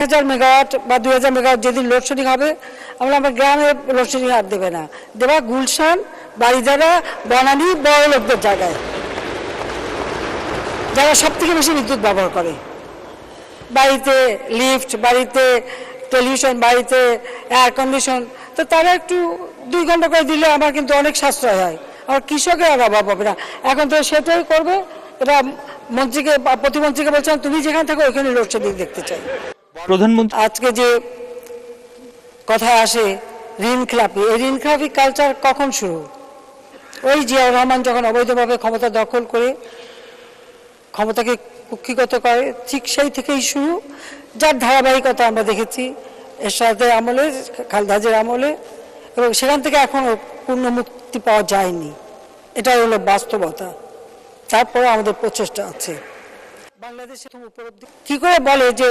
1000 megawatt বা 2000 megawatt যেদিন load shedding হবে আমরা আমার গ্রামে লোডশেডিং আর দেবে না, দেবা গুলশান, বাড়িধারা, বনানী, বড় লোকদের জায়গায়, যারা সব থেকে বেশি বিদ্যুৎ ব্যবহার করে। বাড়িতে লিফট, বাড়িতে টেলিভিশন, বাড়িতে এয়ার কন্ডিশন, তো তারা একটু 2 ঘন্টা করে দিলে আমার কিন্তু অনেক সাশ্রয় হয়, আমার কৃষকের আর অভাব হবে না। এখন তো সেটাই করবে। এটা মন্ত্রীকে, প্রতিমন্ত্রীকে বলছিলাম তুমি যেখানে থাকো ওইখানে লোডশেডিং দেখতে চাই। প্রধানমন্ত্রী আজকে যে কথা আসে ঋণ খেলাপি, এই ঋণ খেলাপি কালচার কখন শুরু? ওই জিয়াউর রহমান যখন অবৈধভাবে ক্ষমতা দখল করে ক্ষমতাকে কুক্ষিগত করে, ঠিক সেই থেকেই শুরু, যার ধারাবাহিকতা আমরা দেখেছি এরশাদের আমলে, খালেদা জিয়ার আমলে, এবং সেখান থেকে এখনো পূর্ণ মুক্তি পাওয়া যায়নি। এটা হলো বাস্তবতা। তারপরে আমাদের প্রচেষ্টা আছে। বাংলাদেশে উপলব্ধি কি করে বলে যে